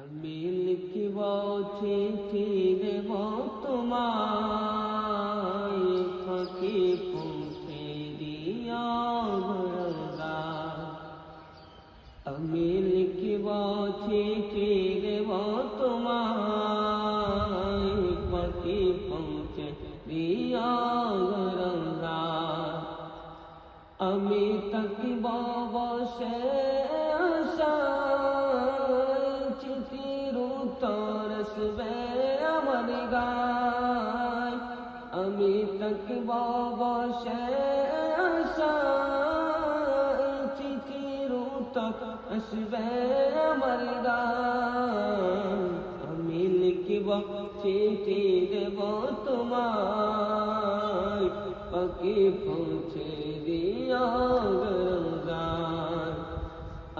আমি লিখিব চিঠি দেব তোমায়, ফাঁকি পৌঁছে দিও ঘরদ্বার। আমি লিখিব চিঠি দেব তোমায়, ফাঁকি পৌঁছে দিও ঘরদ্বার। আমি থাকিব বসে আশায়, চিঠির উত্তর আসবে আমার গায়। আমি থাকিব বসে আশায়, চিঠির উত্তর আসবে আমার গায়। আমি লিখিব চিঠি দেব তোমায়, পাখি পৌঁছে দিও ঘরদ্বার।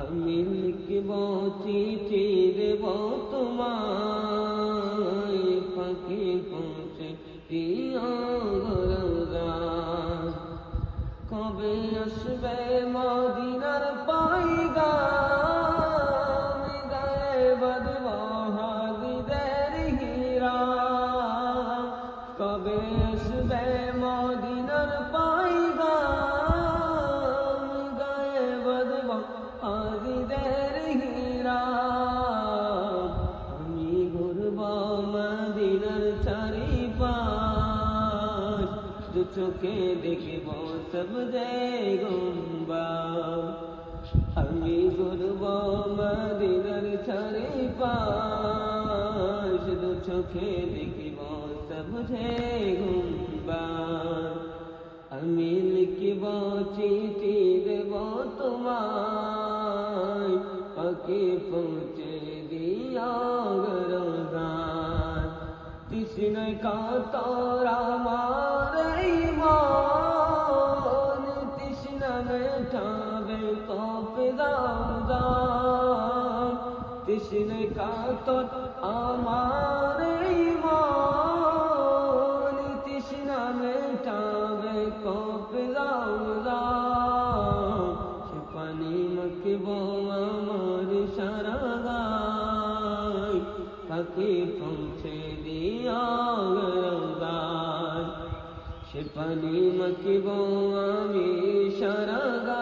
আমি লিখিব চিঠি দেব তোমায়, পাখি পৌঁছে দিও ঘরদ্বার। কবে আসবে মদিনার পয়গাম, গায়ে বাঁধব হাদিদের হিরাম। কবে আসবে মদিনার পয়গাম, গায়ে বাঁধব হাদিদের হিরাম। আমি ঘুরব মদিনার চারিপাশ, দু চোখে দেখব সবজে গুম্বাদ। আমি ঘুরব মদিনার চারিপাশ, দু চোখে দেখব সবজে গুম্বাদ। আমি লিখিব চিঠি দেব তোমায়, পাখি পৌঁছে দিও ঘরদ্বার। তৃষ্ণায় কাতর আমার এই মন, তৃষ্ণা মেটাবে কবে রমজান। তৃষ্ণায় কাতর আমার এই মন, তৃষ্ণা মেটাবে কবে রমজান। সে পানি মাখিব আমার সারা গায়, পাখি পৌঁছে দিও ঘরদ্বার। সে পানি মাখিব আমি সারা গায়।